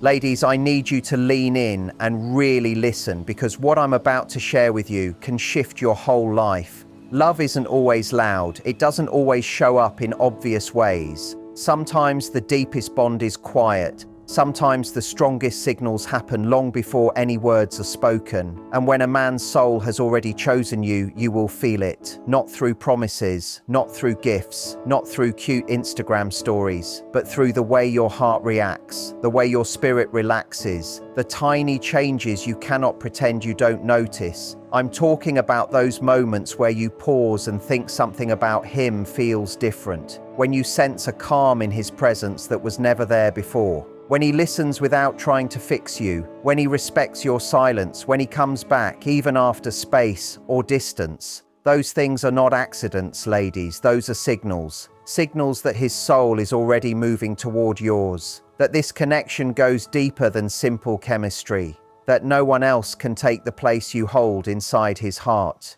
Ladies, I need you to lean in and really listen, because what I'm about to share with you can shift your whole life. Love isn't always loud. It doesn't always show up in obvious ways. Sometimes the deepest bond is quiet. Sometimes the strongest signals happen long before any words are spoken. And when a man's soul has already chosen you, you will feel it. Not through promises, not through gifts, not through cute Instagram stories, but through the way your heart reacts, the way your spirit relaxes, the tiny changes you cannot pretend you don't notice. I'm talking about those moments where you pause and think something about him feels different, when you sense a calm in his presence that was never there before. When he listens without trying to fix you, when he respects your silence, when he comes back even after space or distance. Those things are not accidents, ladies. Those are signals. Signals that his soul is already moving toward yours. That this connection goes deeper than simple chemistry. That no one else can take the place you hold inside his heart.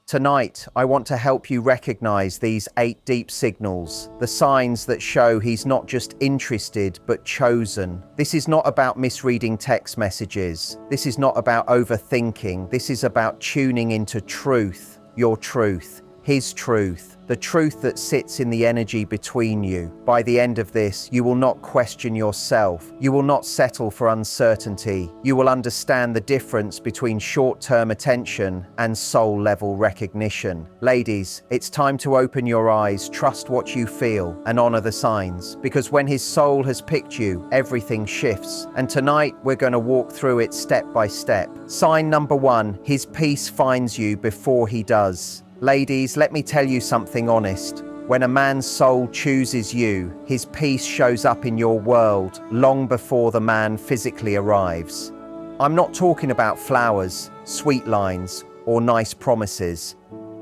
Tonight, I want to help you recognize these 8 deep signals, the signs that show he's not just interested, but chosen. This is not about misreading text messages. This is not about overthinking. This is about tuning into truth, your truth, his truth, the truth that sits in the energy between you. By the end of this, you will not question yourself. You will not settle for uncertainty. You will understand the difference between short-term attention and soul-level recognition. Ladies, it's time to open your eyes, trust what you feel, and honor the signs. Because when his soul has picked you, everything shifts. And tonight, we're going to walk through it step by step. Sign number 1, his peace finds you before he does. Ladies, let me tell you something honest. When a man's soul chooses you, his peace shows up in your world long before the man physically arrives. I'm not talking about flowers, sweet lines, or nice promises.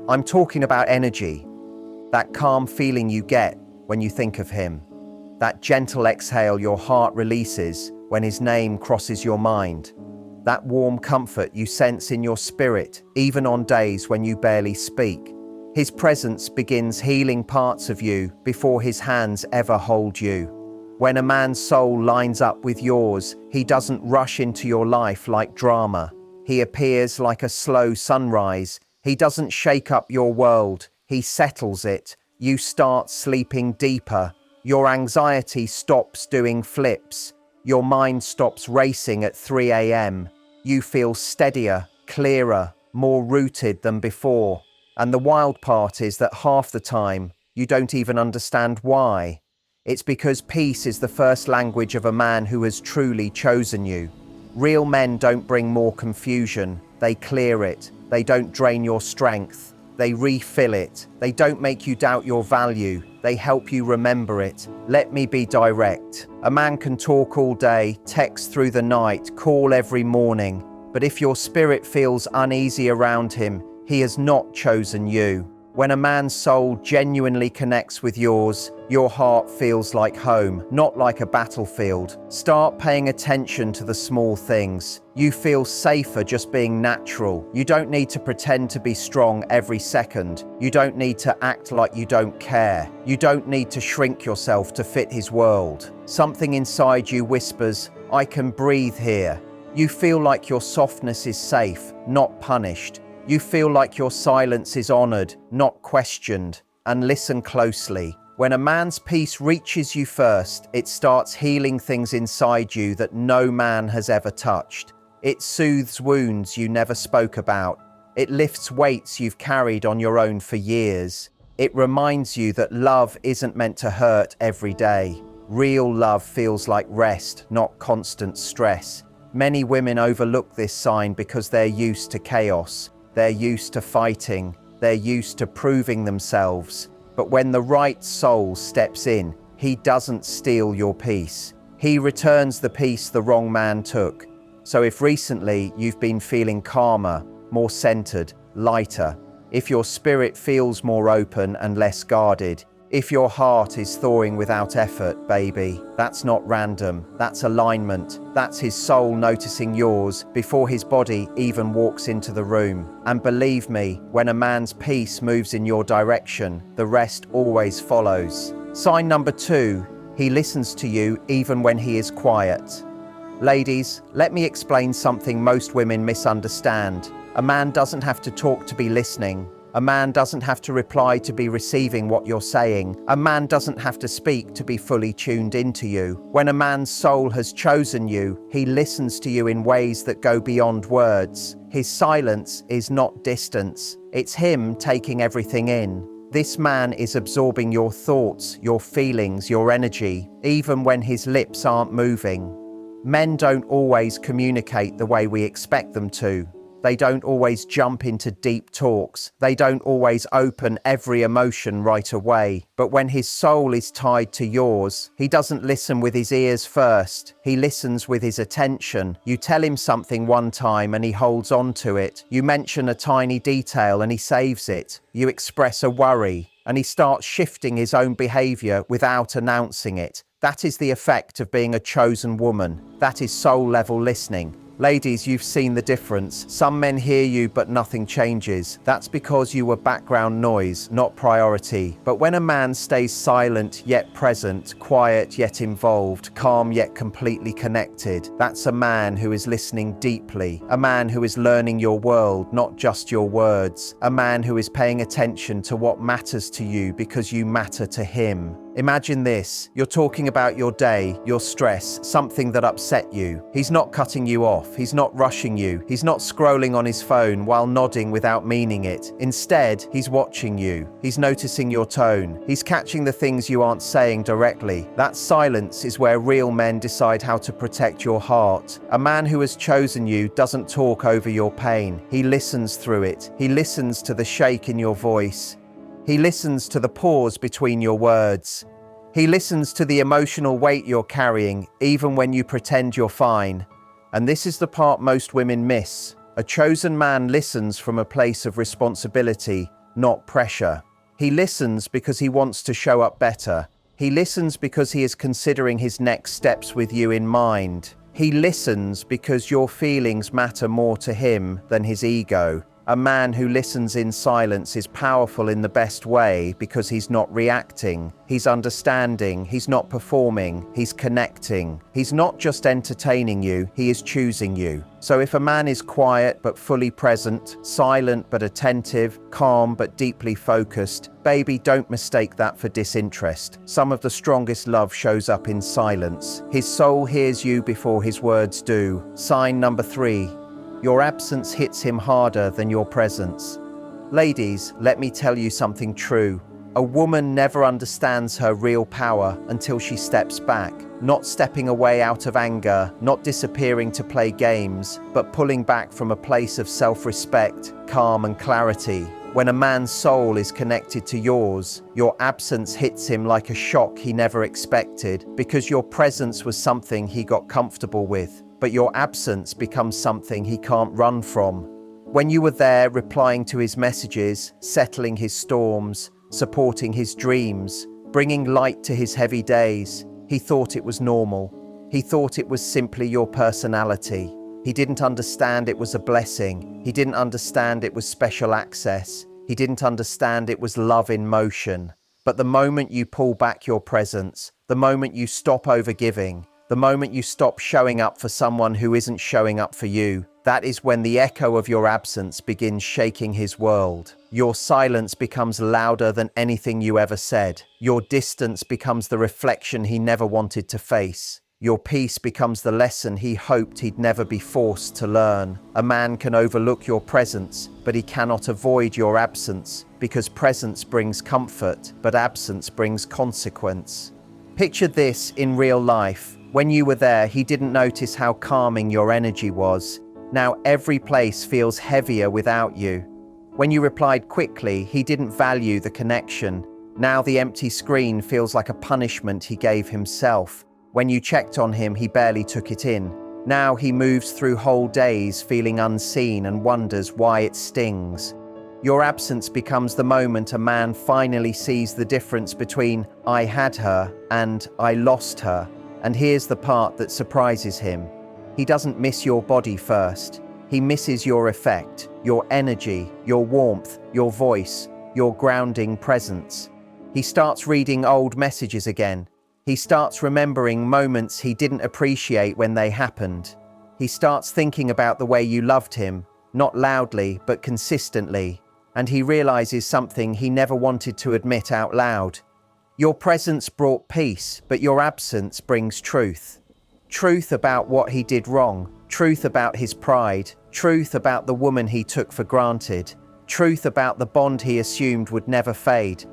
I'm talking about energy. That calm feeling you get when you think of him. That gentle exhale your heart releases when his name crosses your mind. That warm comfort you sense in your spirit, even on days when you barely speak. His presence begins healing parts of you before his hands ever hold you. When a man's soul lines up with yours, he doesn't rush into your life like drama. He appears like a slow sunrise. He doesn't shake up your world. He settles it. You start sleeping deeper. Your anxiety stops doing flips. Your mind stops racing at 3 a.m. You feel steadier, clearer, more rooted than before. And the wild part is that half the time, you don't even understand why. It's because peace is the first language of a man who has truly chosen you. Real men don't bring more confusion. They clear it. They don't drain your strength. They refill it. They don't make you doubt your value. They help you remember it. Let me be direct. A man can talk all day, text through the night, call every morning. But if your spirit feels uneasy around him, he has not chosen you. When a man's soul genuinely connects with yours, your heart feels like home, not like a battlefield. Start paying attention to the small things. You feel safer just being natural. You don't need to pretend to be strong every second. You don't need to act like you don't care. You don't need to shrink yourself to fit his world. Something inside you whispers, I can breathe here. You feel like your softness is safe, not punished. You feel like your silence is honored, not questioned. And listen closely. When a man's peace reaches you first, it starts healing things inside you that no man has ever touched. It soothes wounds you never spoke about. It lifts weights you've carried on your own for years. It reminds you that love isn't meant to hurt every day. Real love feels like rest, not constant stress. Many women overlook this sign because they're used to chaos. They're used to fighting. They're used to proving themselves. But when the right soul steps in, he doesn't steal your peace. He returns the peace the wrong man took. So if recently you've been feeling calmer, more centered, lighter, if your spirit feels more open and less guarded, if your heart is thawing without effort, baby, that's not random. That's alignment. That's his soul noticing yours before his body even walks into the room. And believe me, when a man's peace moves in your direction, the rest always follows. Sign number 2, he listens to you even when he is quiet. Ladies, let me explain something most women misunderstand. A man doesn't have to talk to be listening. A man doesn't have to reply to be receiving what you're saying. A man doesn't have to speak to be fully tuned into you. When a man's soul has chosen you, he listens to you in ways that go beyond words. His silence is not distance. It's him taking everything in. This man is absorbing your thoughts, your feelings, your energy, even when his lips aren't moving. Men don't always communicate the way we expect them to. They don't always jump into deep talks. They don't always open every emotion right away. But when his soul is tied to yours, he doesn't listen with his ears first. He listens with his attention. You tell him something one time and he holds on to it. You mention a tiny detail and he saves it. You express a worry and he starts shifting his own behavior without announcing it. That is the effect of being a chosen woman. That is soul-level listening. Ladies, you've seen the difference. Some men hear you, but nothing changes. That's because you were background noise, not priority. But when a man stays silent yet present, quiet yet involved, calm yet completely connected, that's a man who is listening deeply. A man who is learning your world, not just your words. A man who is paying attention to what matters to you because you matter to him. Imagine this. You're talking about your day, your stress, something that upset you. He's not cutting you off. He's not rushing you. He's not scrolling on his phone while nodding without meaning it. Instead, he's watching you. He's noticing your tone. He's catching the things you aren't saying directly. That silence is where real men decide how to protect your heart. A man who has chosen you doesn't talk over your pain. He listens through it. He listens to the shake in your voice. He listens to the pause between your words. He listens to the emotional weight you're carrying, even when you pretend you're fine. And this is the part most women miss. A chosen man listens from a place of responsibility, not pressure. He listens because he wants to show up better. He listens because he is considering his next steps with you in mind. He listens because your feelings matter more to him than his ego. A man who listens in silence is powerful in the best way because he's not reacting. He's understanding. He's not performing. He's connecting. He's not just entertaining you. He is choosing you. So if a man is quiet but fully present, silent but attentive, calm but deeply focused, baby, don't mistake that for disinterest. Some of the strongest love shows up in silence. His soul hears you before his words do. Sign number 3. Your absence hits him harder than your presence. Ladies, let me tell you something true. A woman never understands her real power until she steps back. Not stepping away out of anger, not disappearing to play games, but pulling back from a place of self-respect, calm and clarity. When a man's soul is connected to yours, your absence hits him like a shock he never expected because your presence was something he got comfortable with. But your absence becomes something he can't run from. When you were there replying to his messages, settling his storms, supporting his dreams, bringing light to his heavy days, he thought it was normal. He thought it was simply your personality. He didn't understand it was a blessing. He didn't understand it was special access. He didn't understand it was love in motion. But the moment you pull back your presence, the moment you stop overgiving, the moment you stop showing up for someone who isn't showing up for you, that is when the echo of your absence begins shaking his world. Your silence becomes louder than anything you ever said. Your distance becomes the reflection he never wanted to face. Your peace becomes the lesson he hoped he'd never be forced to learn. A man can overlook your presence, but he cannot avoid your absence, because presence brings comfort, but absence brings consequence. Picture this in real life. When you were there, he didn't notice how calming your energy was. Now every place feels heavier without you. When you replied quickly, he didn't value the connection. Now the empty screen feels like a punishment he gave himself. When you checked on him, he barely took it in. Now he moves through whole days feeling unseen and wonders why it stings. Your absence becomes the moment a man finally sees the difference between "I had her" and "I lost her." And here's the part that surprises him. He doesn't miss your body first. He misses your effect, your energy, your warmth, your voice, your grounding presence. He starts reading old messages again. He starts remembering moments he didn't appreciate when they happened. He starts thinking about the way you loved him, not loudly but consistently, and he realizes something he never wanted to admit out loud. Your presence brought peace, but your absence brings truth. Truth about what he did wrong, truth about his pride, truth about the woman he took for granted, truth about the bond he assumed would never fade.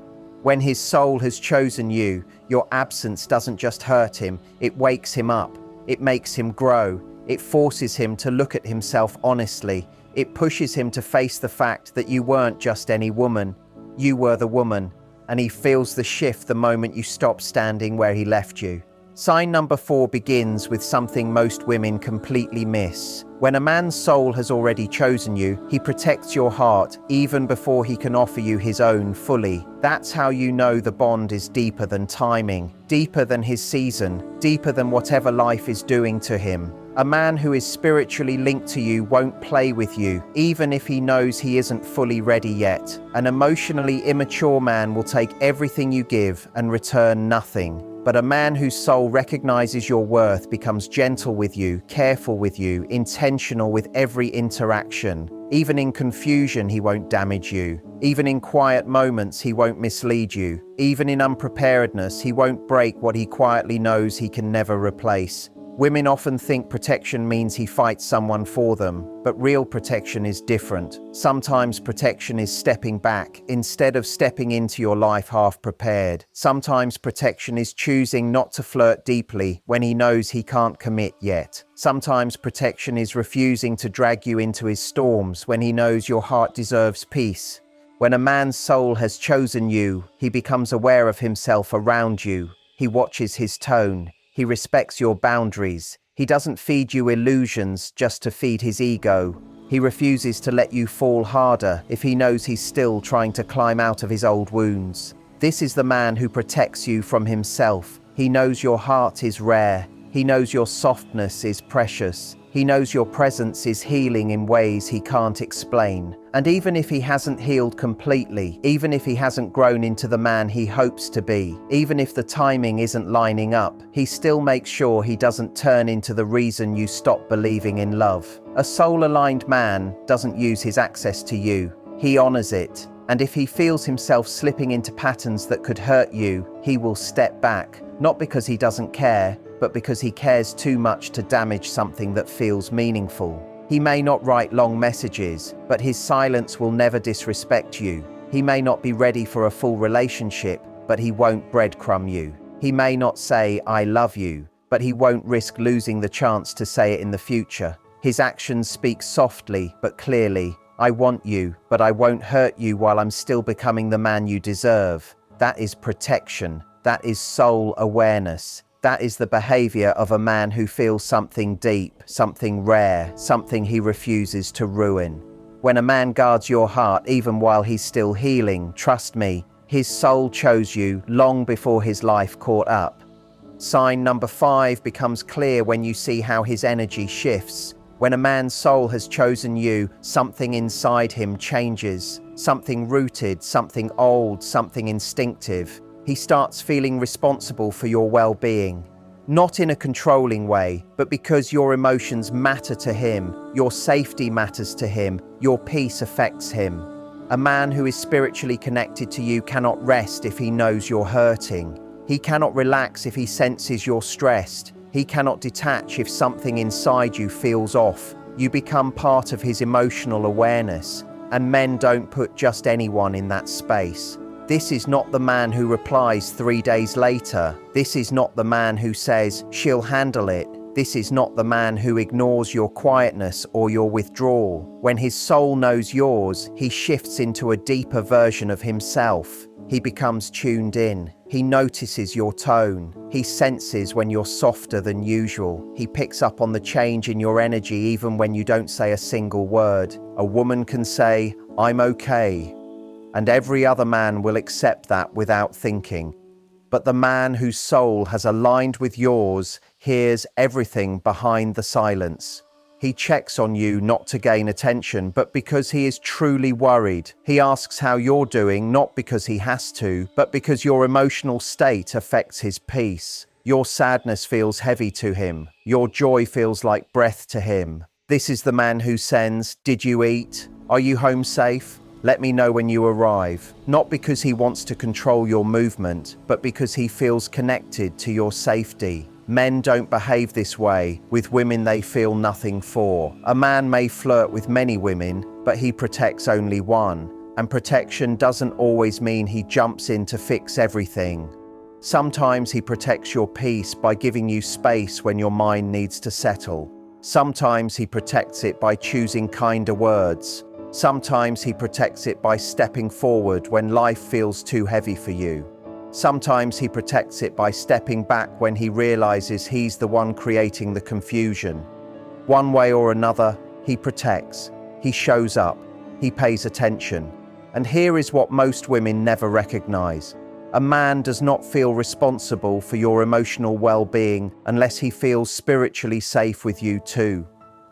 When his soul has chosen you, your absence doesn't just hurt him, it wakes him up, it makes him grow, it forces him to look at himself honestly, it pushes him to face the fact that you weren't just any woman, you were the woman, and he feels the shift the moment you stop standing where he left you. Sign number 4 begins with something most women completely miss. When a man's soul has already chosen you, he protects your heart even before he can offer you his own fully. That's how you know the bond is deeper than timing, deeper than his season, deeper than whatever life is doing to him. A man who is spiritually linked to you won't play with you, even if he knows he isn't fully ready yet. An emotionally immature man will take everything you give and return nothing. But a man whose soul recognizes your worth becomes gentle with you, careful with you, intentional with every interaction. Even in confusion, he won't damage you. Even in quiet moments, he won't mislead you. Even in unpreparedness, he won't break what he quietly knows he can never replace. Women often think protection means he fights someone for them, but real protection is different. Sometimes protection is stepping back instead of stepping into your life half prepared. Sometimes protection is choosing not to flirt deeply when he knows he can't commit yet. Sometimes protection is refusing to drag you into his storms when he knows your heart deserves peace. When a man's soul has chosen you, he becomes aware of himself around you. He watches his tone. He respects your boundaries. He doesn't feed you illusions just to feed his ego. He refuses to let you fall harder if he knows he's still trying to climb out of his old wounds. This is the man who protects you from himself. He knows your heart is rare. He knows your softness is precious. He knows your presence is healing in ways he can't explain. And even if he hasn't healed completely, even if he hasn't grown into the man he hopes to be, even if the timing isn't lining up, he still makes sure he doesn't turn into the reason you stop believing in love. A soul-aligned man doesn't use his access to you. He honors it. And if he feels himself slipping into patterns that could hurt you, he will step back, not because he doesn't care, but because he cares too much to damage something that feels meaningful. He may not write long messages, but his silence will never disrespect you. He may not be ready for a full relationship, but he won't breadcrumb you. He may not say, "I love you," but he won't risk losing the chance to say it in the future. His actions speak softly but clearly. "I want you, but I won't hurt you while I'm still becoming the man you deserve." That is protection. That is soul awareness. That is the behavior of a man who feels something deep, something rare, something he refuses to ruin. When a man guards your heart even while he's still healing, trust me, his soul chose you long before his life caught up. Sign number 5 becomes clear when you see how his energy shifts. When a man's soul has chosen you, something inside him changes. Something rooted, something old, something instinctive. He starts feeling responsible for your well-being. Not in a controlling way, but because your emotions matter to him, your safety matters to him, your peace affects him. A man who is spiritually connected to you cannot rest if he knows you're hurting. He cannot relax if he senses you're stressed. He cannot detach if something inside you feels off. You become part of his emotional awareness, and men don't put just anyone in that space. This is not the man who replies 3 days later. This is not the man who says, "She'll handle it." This is not the man who ignores your quietness or your withdrawal. When his soul knows yours, he shifts into a deeper version of himself. He becomes tuned in. He notices your tone. He senses when you're softer than usual. He picks up on the change in your energy even when you don't say a single word. A woman can say, "I'm okay," and every other man will accept that without thinking. But the man whose soul has aligned with yours hears everything behind the silence. He checks on you not to gain attention, but because he is truly worried. He asks how you're doing, not because he has to, but because your emotional state affects his peace. Your sadness feels heavy to him. Your joy feels like breath to him. This is the man who sends, "Did you eat? Are you home safe? Let me know when you arrive." Not because he wants to control your movement, but because he feels connected to your safety. Men don't behave this way with women they feel nothing for. A man may flirt with many women, but he protects only one. And protection doesn't always mean he jumps in to fix everything. Sometimes he protects your peace by giving you space when your mind needs to settle. Sometimes he protects it by choosing kinder words. Sometimes he protects it by stepping forward when life feels too heavy for you. Sometimes he protects it by stepping back when he realizes he's the one creating the confusion. One way or another, he protects, he shows up, he pays attention. And here is what most women never recognize. A man does not feel responsible for your emotional well-being unless he feels spiritually safe with you too.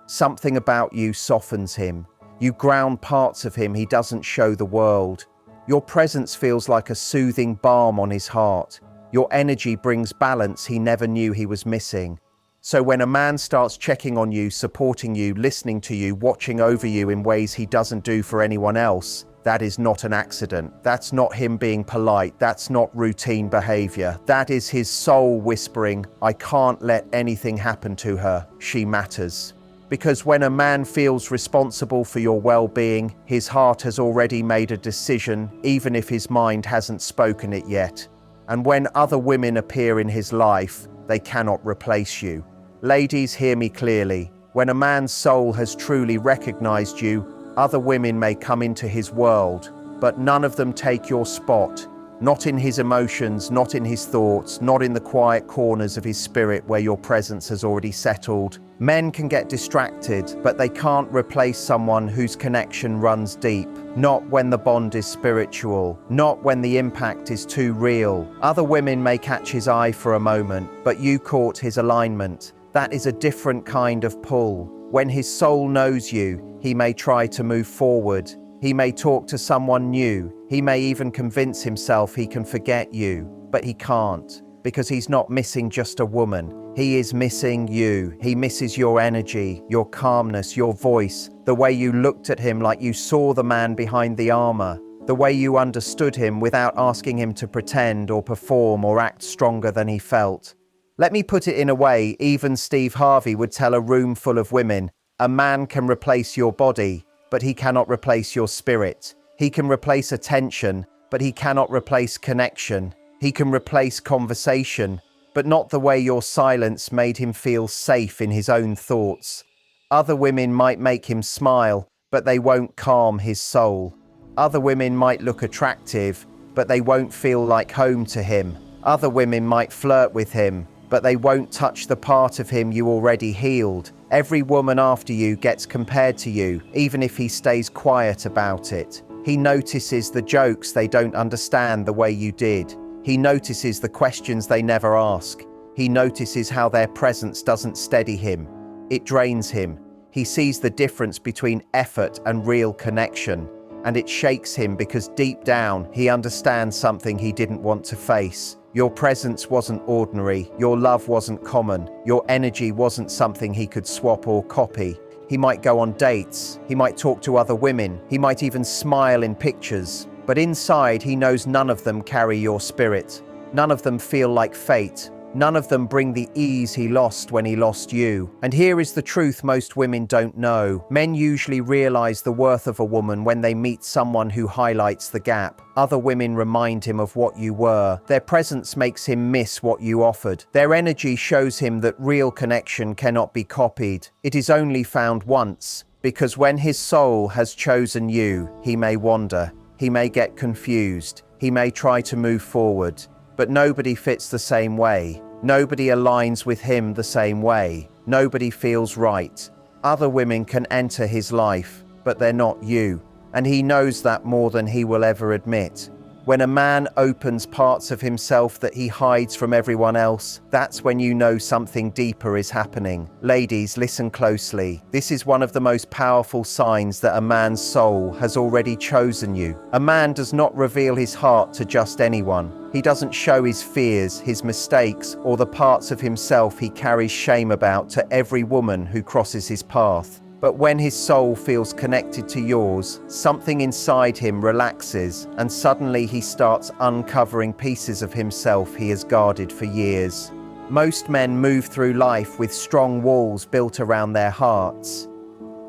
Something about you softens him. You ground parts of him he doesn't show the world. Your presence feels like a soothing balm on his heart. Your energy brings balance he never knew he was missing. So when a man starts checking on you, supporting you, listening to you, watching over you in ways he doesn't do for anyone else, that is not an accident. That's not him being polite. That's not routine behavior. That is his soul whispering, "I can't let anything happen to her. She matters." Because when a man feels responsible for your well-being, his heart has already made a decision, even if his mind hasn't spoken it yet. And when other women appear in his life, they cannot replace you. Ladies, hear me clearly. When a man's soul has truly recognized you, other women may come into his world, but none of them take your spot. Not in his emotions, not in his thoughts, not in the quiet corners of his spirit where your presence has already settled. Men can get distracted, but they can't replace someone whose connection runs deep. Not when the bond is spiritual, not when the impact is too real. Other women may catch his eye for a moment, but you caught his alignment. That is a different kind of pull. When his soul knows you, he may try to move forward. He may talk to someone new. He may even convince himself he can forget you, but he can't, because he's not missing just a woman. He is missing you. He misses your energy, your calmness, your voice, the way you looked at him like you saw the man behind the armor, the way you understood him without asking him to pretend or perform or act stronger than he felt. Let me put it in a way even Steve Harvey would tell a room full of women, a man can replace your body, but he cannot replace your spirit. He can replace attention, but he cannot replace connection. He can replace conversation, but not the way your silence made him feel safe in his own thoughts. Other women might make him smile, but they won't calm his soul. Other women might look attractive, but they won't feel like home to him. Other women might flirt with him, but they won't touch the part of him you already healed. Every woman after you gets compared to you, even if he stays quiet about it. He notices the jokes they don't understand the way you did. He notices the questions they never ask. He notices how their presence doesn't steady him. It drains him. He sees the difference between effort and real connection. And it shakes him because deep down, he understands something he didn't want to face. Your presence wasn't ordinary, your love wasn't common, your energy wasn't something he could swap or copy. He might go on dates, he might talk to other women, he might even smile in pictures, but inside he knows none of them carry your spirit. None of them feel like fate. None of them bring the ease he lost when he lost you. And here is the truth most women don't know. Men usually realize the worth of a woman when they meet someone who highlights the gap. Other women remind him of what you were. Their presence makes him miss what you offered. Their energy shows him that real connection cannot be copied. It is only found once. Because when his soul has chosen you, he may wander. He may get confused. He may try to move forward. But nobody fits the same way. Nobody aligns with him the same way. Nobody feels right. Other women can enter his life, but they're not you. And he knows that more than he will ever admit. When a man opens parts of himself that he hides from everyone else, that's when you know something deeper is happening. Ladies, listen closely. This is one of the most powerful signs that a man's soul has already chosen you. A man does not reveal his heart to just anyone. He doesn't show his fears, his mistakes, or the parts of himself he carries shame about to every woman who crosses his path. But when his soul feels connected to yours, something inside him relaxes, and suddenly he starts uncovering pieces of himself he has guarded for years. Most men move through life with strong walls built around their hearts.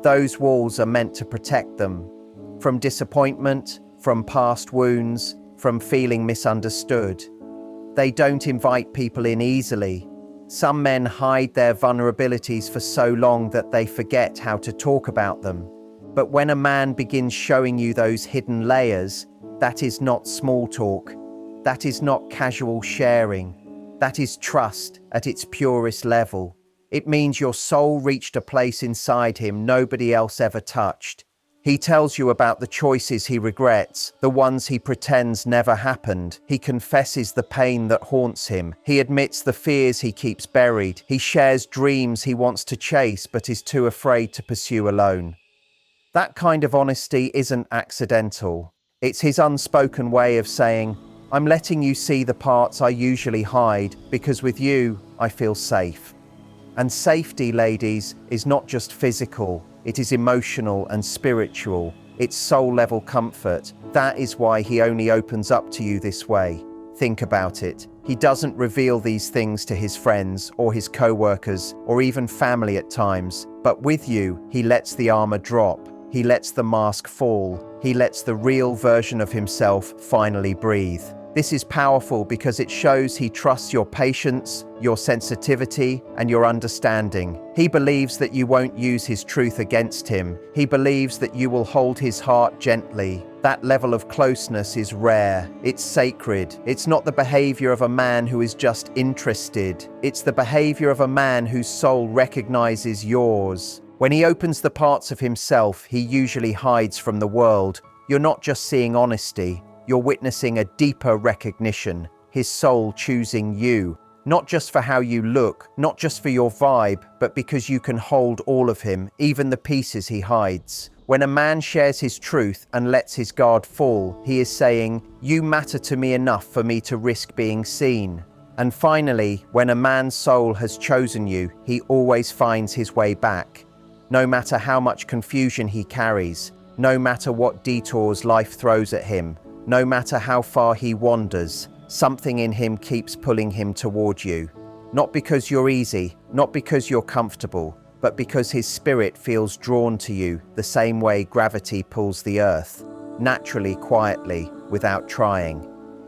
Those walls are meant to protect them from disappointment, from past wounds, from feeling misunderstood. They don't invite people in easily. Some men hide their vulnerabilities for so long that they forget how to talk about them. But when a man begins showing you those hidden layers, that is not small talk. That is not casual sharing. That is trust at its purest level. It means your soul reached a place inside him nobody else ever touched. He tells you about the choices he regrets, the ones he pretends never happened. He confesses the pain that haunts him. He admits the fears he keeps buried. He shares dreams he wants to chase but is too afraid to pursue alone. That kind of honesty isn't accidental. It's his unspoken way of saying, I'm letting you see the parts I usually hide because with you, I feel safe. And safety, ladies, is not just physical. It is emotional and spiritual. It's soul-level comfort. That is why he only opens up to you this way. Think about it. He doesn't reveal these things to his friends or his co-workers or even family at times. But with you, he lets the armor drop. He lets the mask fall. He lets the real version of himself finally breathe. This is powerful because it shows he trusts your patience, your sensitivity, and your understanding. He believes that you won't use his truth against him. He believes that you will hold his heart gently. That level of closeness is rare. It's sacred. It's not the behavior of a man who is just interested. It's the behavior of a man whose soul recognizes yours. When he opens the parts of himself he usually hides from the world, you're not just seeing honesty. You're witnessing a deeper recognition, his soul choosing you, not just for how you look, not just for your vibe, but because you can hold all of him, even the pieces he hides. When a man shares his truth and lets his guard fall, he is saying, you matter to me enough for me to risk being seen. And finally, when a man's soul has chosen you, he always finds his way back. No matter how much confusion he carries, no matter what detours life throws at him, no matter how far he wanders, something in him keeps pulling him toward you. Not because you're easy, not because you're comfortable, but because his spirit feels drawn to you the same way gravity pulls the earth, naturally, quietly, without trying.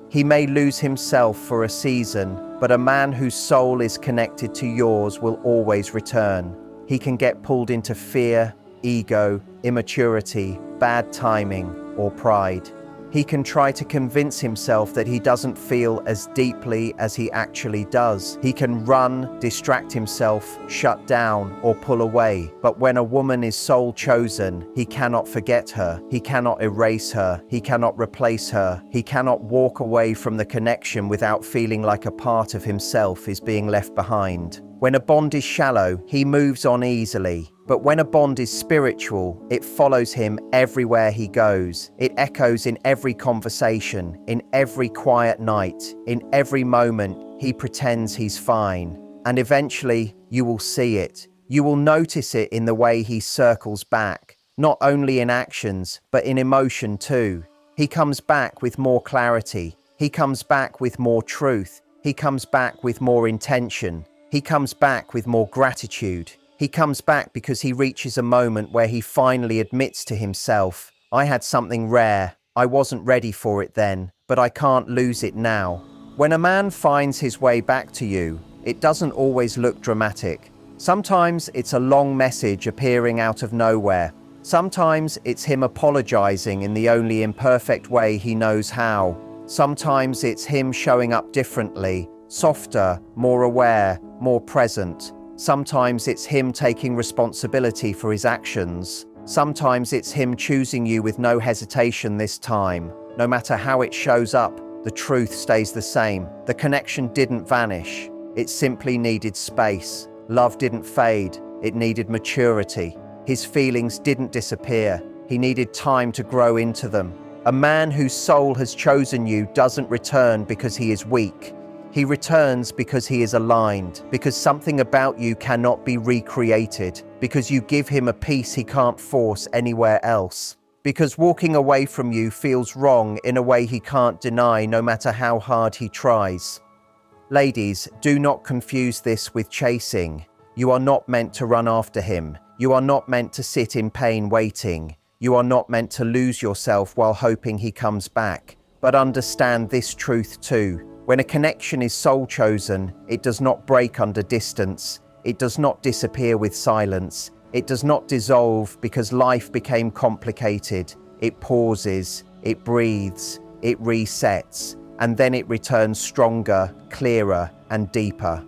He may lose himself for a season, but a man whose soul is connected to yours will always return. He can get pulled into fear, ego, immaturity, bad timing, or pride. He can try to convince himself that he doesn't feel as deeply as he actually does. He can run, distract himself, shut down, or pull away. But when a woman is soul chosen, he cannot forget her. He cannot erase her. He cannot replace her. He cannot walk away from the connection without feeling like a part of himself is being left behind. When a bond is shallow, he moves on easily. But when a bond is spiritual, it follows him everywhere he goes. It echoes in every conversation, in every quiet night, in every moment he pretends he's fine. And eventually, you will see it. You will notice it in the way he circles back, not only in actions, but in emotion too. He comes back with more clarity. He comes back with more truth. He comes back with more intention. He comes back with more gratitude. He comes back because he reaches a moment where he finally admits to himself, I had something rare. I wasn't ready for it then, but I can't lose it now. When a man finds his way back to you, it doesn't always look dramatic. Sometimes it's a long message appearing out of nowhere. Sometimes it's him apologizing in the only imperfect way he knows how. Sometimes it's him showing up differently, softer, more aware, more present. Sometimes it's him taking responsibility for his actions. Sometimes it's him choosing you with no hesitation this time. No matter how it shows up, the truth stays the same. The connection didn't vanish. It simply needed space. Love didn't fade. It needed maturity. His feelings didn't disappear. He needed time to grow into them. A man whose soul has chosen you doesn't return because he is weak. He returns because he is aligned, because something about you cannot be recreated, because you give him a peace he can't force anywhere else, because walking away from you feels wrong in a way he can't deny no matter how hard he tries. Ladies, do not confuse this with chasing. You are not meant to run after him. You are not meant to sit in pain waiting. You are not meant to lose yourself while hoping he comes back. But understand this truth too. When a connection is soul chosen, it does not break under distance. It does not disappear with silence. It does not dissolve because life became complicated. It pauses, it breathes, it resets, and then it returns stronger, clearer, and deeper.